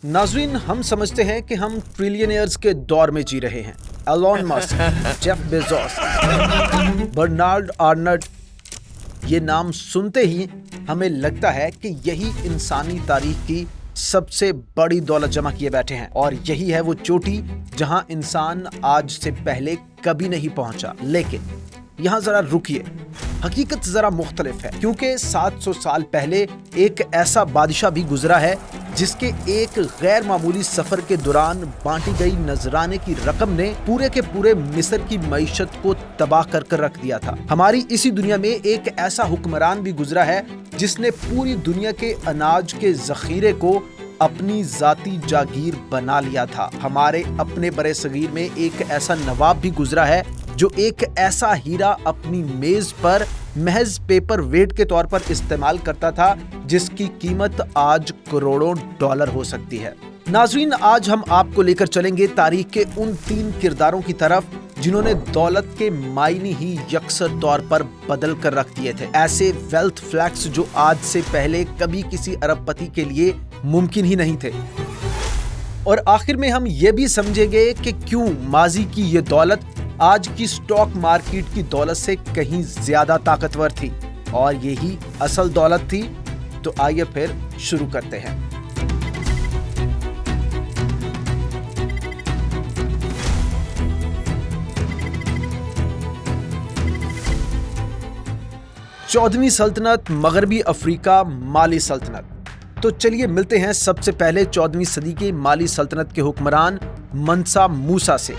नाज़रीन, हम समझते हैं कि हम ट्रिलियनियर्स के दौर में जी रहे हैं। Elon Musk, Jeff Bezos, Bernard Arnault, ये नाम सुनते ही हमें लगता है कि यही इंसानी तारीख की सबसे बड़ी दौलत जमा किए बैठे हैं और यही है वो चोटी जहां इंसान आज से पहले कभी नहीं पहुंचा। लेकिन यहाँ जरा रुकिए, हकीकत जरा मुख्तलिफ है, क्योंकि 700 साल पहले एक ऐसा बादशाह भी गुजरा है जिसके एक गैर मामूली सफर के दौरान बांटी गई नजराने की रकम ने पूरे के पूरे मिस्र की मईशत को तबाह कर रख दिया था। हमारी इसी दुनिया में एक ऐसा हुक्मरान भी गुजरा है जिसने पूरी दुनिया के अनाज के जखीरे को अपनी जाती जागीर बना लिया था। हमारे अपने बड़े सगीर में एक ऐसा नवाब भी गुजरा है जो एक ऐसा हीरा अपनी मेज पर महज पेपर वेट के तौर पर इस्तेमाल करता था जिसकी कीमत आज करोड़ों डॉलर हो सकती है। नाज़रीन, आज हम आपको लेकर चलेंगे तारीख के उन 3 किरदारों की तरफ जिन्होंने दौलत के मायने ही यकसर तौर पर बदल कर रख दिए थे। ऐसे वेल्थ फ्लैक्स जो आज से पहले कभी किसी अरबपति के लिए मुमकिन ही नहीं थे। और आखिर में हम ये भी समझेंगे कि क्यों माजी की ये दौलत आज की स्टॉक मार्केट की दौलत से कहीं ज्यादा ताकतवर थी और यही असल दौलत थी। तो आइए फिर शुरू करते हैं। चौदहवीं सल्तनत, मगरबी अफ्रीका, माली सल्तनत। तो चलिए मिलते हैं सबसे पहले 14वीं सदी के माली सल्तनत के हुक्मरान मंसा मूसा से।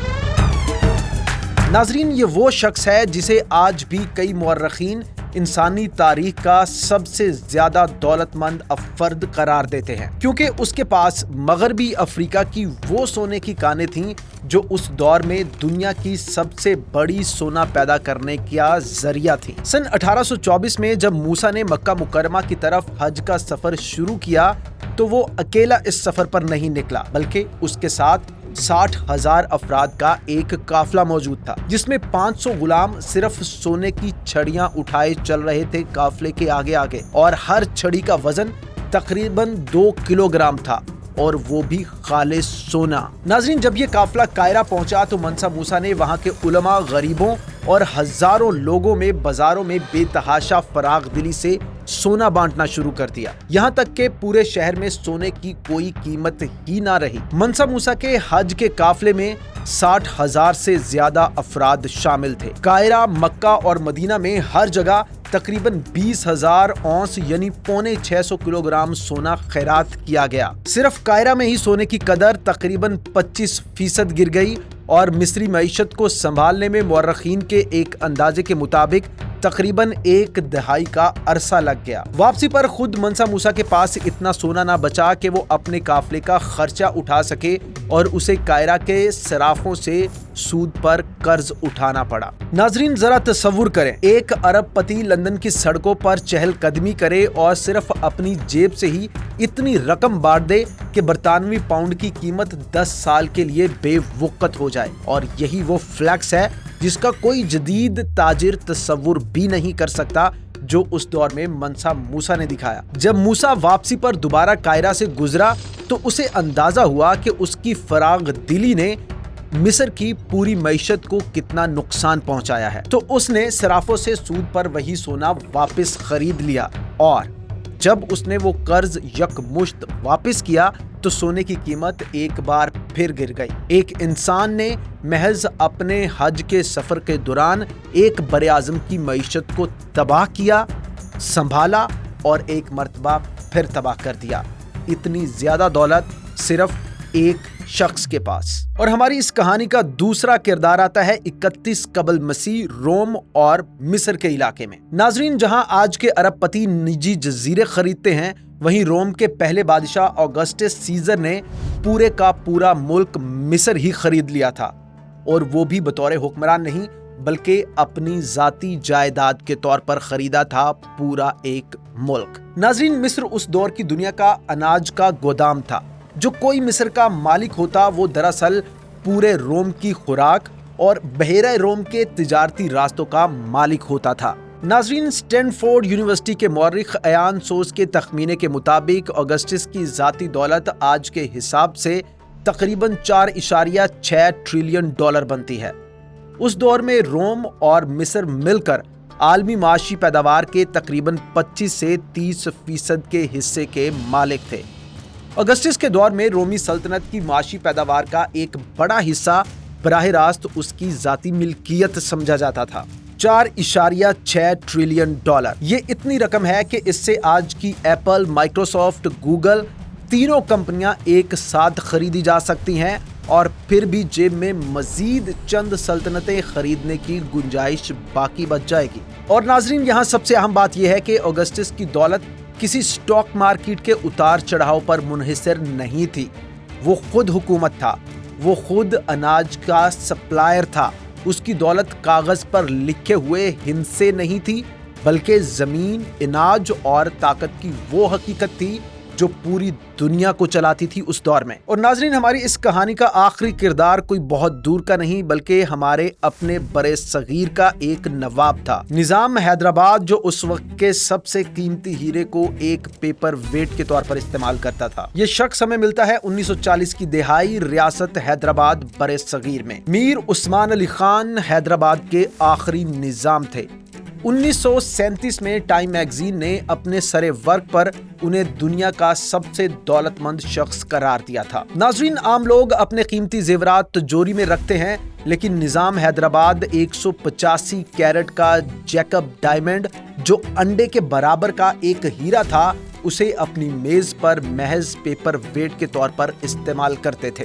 नाजरीन, ये वो शख्स है जिसे आज भी कई मुअर्रिखीन इंसानी तारीख का सबसे ज्यादा दौलतमंद फर्द करार देते हैं, क्योंकि उसके पास मगरबी अफ्रीका की वो सोने की कानें थीं जो उस दौर में दुनिया की सबसे बड़ी सोना पैदा करने का जरिया थी। सन 1824 में जब मूसा ने मक्का मुकरमा की तरफ हज का सफर शुरू किया तो वो अकेला इस सफर पर नहीं निकला, बल्कि उसके साथ 60,000 अफराद का एक काफिला मौजूद था, जिसमें 500 गुलाम सिर्फ सोने की छड़ियां उठाए चल रहे थे काफिले के आगे आगे, और हर छड़ी का वजन तकरीबन 2 किलोग्राम था, और वो भी खालिस सोना। नाज़रीन, जब ये काफिला कायरा पहुंचा तो मंसा मूसा ने वहां के उलमा, गरीबों और हजारों लोगों में बाजारों में बेतहाशा फराग दिली से सोना बांटना शुरू कर दिया। यहाँ तक के पूरे शहर में सोने की कोई कीमत ही ना रही। मंसा मूसा के हज के काफिले में 60,000 से ज्यादा अफराद शामिल थे। कायरा, मक्का और मदीना में हर जगह तकरीबन 20,000 औंस यानी 650 किलोग्राम सोना खैरात किया गया। सिर्फ कायरा में ही सोने की कदर तकरीबन 25% गिर गई और मिस्री मईशत को संभालने में मुअर्रिखीन के एक अंदाजे के मुताबिक तकरीबन 1 दहाई का अरसा लग गया। वापसी पर खुद मंसा मूसा के पास इतना सोना ना बचा कि वो अपने काफिले का खर्चा उठा सके और उसे कायरा के सराफों से सूद पर कर्ज उठाना पड़ा। नाजरीन, जरा तसव्वुर करें, एक अरबपति लंदन की सड़कों पर चहलकदमी करे और सिर्फ अपनी जेब से ही इतनी रकम बांट दे कि बरतानवी पाउंड की कीमत 10 साल के लिए बेवकूफ़त हो जाए। और यही वो फ्लैक्स है जिसका कोई जदीद ताजिर तसव्वुर भी नहीं कर सकता जो उस दौर में मंसा मूसा ने दिखाया। जब मूसा वापसी पर दोबारा कायरा से गुजरा तो उसे अंदाजा हुआ कि उसकी फराग दिली ने मिस्र की पूरी मईशत को कितना नुकसान पहुंचाया है। तो उसने सराफों से सूद पर वही सोना वापस खरीद लिया, और जब उसने वो कर्ज यकमुश्त वापस किया तो सोने की कीमत एक बार फिर गिर गई। एक इंसान ने महज अपने हज के सफर के दौरान एक बड़े आज़म की मईशत को तबाह किया, संभाला और एक मर्तबा फिर तबाह कर दिया। इतनी ज्यादा दौलत सिर्फ एक शख्स के पास। और हमारी इस कहानी का दूसरा किरदार आता है 31 कबल मसीह रोम और मिस्र के इलाके में। नाजरीन, जहां आज के अरबपति निजी जजीरे खरीदते हैं, वहीं रोम के पहले बादशाह ऑगस्टस सीजर ने पूरे का पूरा मुल्क मिस्र ही खरीद लिया था, और वो भी बतौर हुक्मरान नहीं बल्कि अपनी जाती जायदाद के तौर पर खरीदा था पूरा एक मुल्क। नाजरीन, मिस्र उस दौर की दुनिया का अनाज का गोदाम था। जो कोई मिस्र का मालिक होता वो दरअसल पूरे रोम की खुराक और बहेरा रोम के तिजारती रास्तों का मालिक होता था। नाजरीन, स्टैनफोर्ड यूनिवर्सिटी के मौर्रिख अयान सोस के तखमीने के मुताबिक ऑगस्टस की जाती दौलत आज के हिसाब से तकरीबन 4.6 ट्रिलियन डॉलर बनती है। उस दौर में रोम और मिस्र मिलकर आलमी माशी पैदावार के तकरीबन 25 से 30% के हिस्से के मालिक थे। ऑगस्टस के दौर में रोमी सल्तनत की माशी पैदावार का एक बड़ा हिस्सा बराह रास्त उसकी जाती मिल्कियत समझा जाता था। 4.6 ट्रिलियन डॉलर, ये इतनी रकम है कि इससे आज की एप्पल, माइक्रोसॉफ्ट, गूगल तीनों कंपनियां एक साथ खरीदी जा सकती हैं और फिर भी जेब में मजीद चंद सल्तनतें खरीदने की गुंजाइश बाकी बच जाएगी। और नाजरीन, यहाँ सबसे अहम बात यह है कि ऑगस्टस की दौलत किसी स्टॉक मार्केट के उतार चढ़ाव पर मुनहिसर नहीं थी। वो खुद हुकूमत था, वो खुद अनाज का सप्लायर था। उसकी दौलत कागज पर लिखे हुए हिंसे नहीं थी, बल्कि जमीन, अनाज और ताकत की वो हकीकत थी जो पूरी दुनिया को चलाती थी उस दौर में। और नाजरीन, हमारी इस कहानी का आखिरी किरदार कोई बहुत दूर का नहीं बल्कि हमारे अपने बरे सगीर का एक नवाब था, निजाम हैदराबाद, जो उस वक्त के सबसे कीमती हीरे को एक पेपर वेट के तौर पर इस्तेमाल करता था। ये शख्स हमें मिलता है 1940 की दिहाई रियासत हैदराबाद बरे सगीर में। मीर उस्मान अली खान हैदराबाद के आखिरी निजाम थे। 1937 में टाइम मैगजीन ने अपने सरे वर्क पर उन्हें दुनिया का सबसे दौलतमंद शख्स करार दिया था। नाजरीन, आम लोग अपने कीमती जेवरात तिजोरी में रखते हैं, लेकिन निजाम हैदराबाद 185 कैरेट का जैकब डायमंड, जो अंडे के बराबर का एक हीरा था, उसे अपनी मेज पर महज पेपर वेट के तौर पर इस्तेमाल करते थे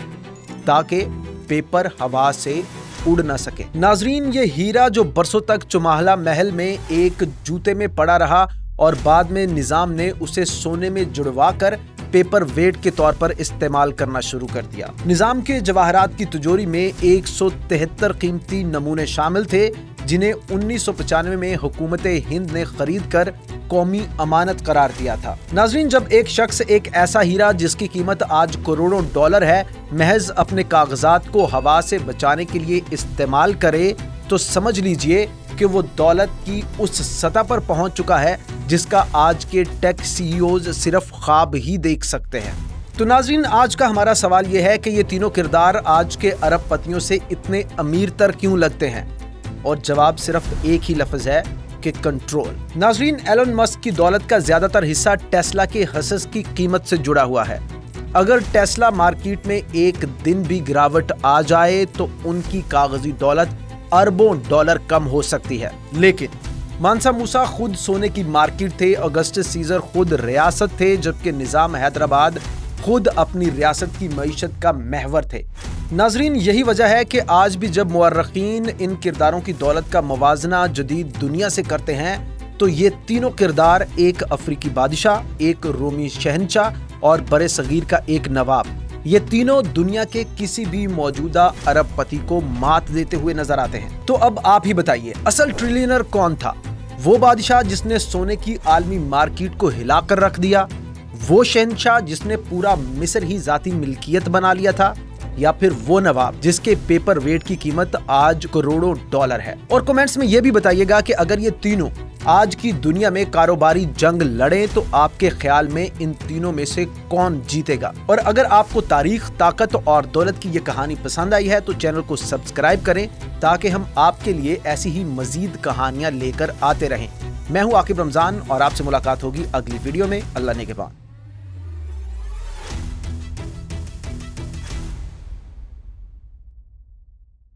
ताकि पेपर हवा से उड़ ना सके। नाजरीन, ये हीरा जो बरसों तक चुमाहला महल में एक जूते में पड़ा रहा और बाद में निजाम ने उसे सोने में जुड़वा कर पेपर वेट के तौर पर इस्तेमाल करना शुरू कर दिया। निजाम के जवाहरात की तिजोरी में 173 कीमती नमूने शामिल थे, जिन्हें 1995 में हुकूमत हिंद ने खरीद कर कौमी अमानत करार दिया था। नाजरीन, जब एक शख्स एक ऐसा हीरा जिसकी कीमत आज करोड़ों डॉलर है, महज अपने कागजात को हवा से बचाने के लिए इस्तेमाल करे, तो समझ लीजिए कि वो दौलत की उस सतह पर पहुंच चुका है जिसका आज के टेक सीईओज सिर्फ ख्वाब ही देख सकते हैं। तो नाजरीन, आज का हमारा सवाल यह है कि ये तीनों किरदार आज के अरबपतियों से इतने अमीर तर क्यों लगते हैं? और जवाब सिर्फ एक ही लफ्ज है कि कंट्रोल। नाजरीन, एलन मस्क की दौलत का ज्यादातर हिस्सा टेस्ला के हसस की कीमत से जुड़ा हुआ है। अगर टेस्ला मार्केट में एक दिन भी गिरावट आ जाए तो उनकी कागजी दौलत अरबों डॉलर कम हो सकती है। लेकिन मानसा मूसा खुद सोने की मार्केट थे, ऑगस्टस सीजर खुद रियासत थे, जबकि निजाम हैदराबाद खुद अपनी रियासत की मईशत का महवर थे। नाजरीन, यही वजह है कि आज भी जब मुअर्रिखीन इन किरदारों की दौलत का मवाजना जदीद दुनिया से करते हैं तो ये तीनों किरदार, एक अफ्रीकी बादशाह, एक रोमी शहनशाह और बरे सगीर का एक नवाब, ये तीनों दुनिया के किसी भी मौजूदा अरबपति को मात देते हुए नजर आते हैं। तो अब आप ही बताइए, असल ट्रिलियनर कौन था? वो बादशाह जिसने सोने की आलमी मार्केट को हिलाकर रख दिया, वो शहनशाह जिसने पूरा मिस्र ही जाती मिल्कियत बना लिया था, या फिर वो नवाब जिसके पेपर वेट की कीमत आज करोड़ों डॉलर है? और कमेंट्स में ये भी बताइएगा कि अगर ये तीनों आज की दुनिया में कारोबारी जंग लड़ें तो आपके ख्याल में इन तीनों में से कौन जीतेगा? और अगर आपको तारीख, ताकत और दौलत की ये कहानी पसंद आई है तो चैनल को सब्सक्राइब करें ताकि हम आपके लिए ऐसी ही मजीद कहानियां लेकर आते रहें। मैं हूं आकिब रमजान और आपसे मुलाकात होगी अगली वीडियो में। अल्लाह ने के बाद।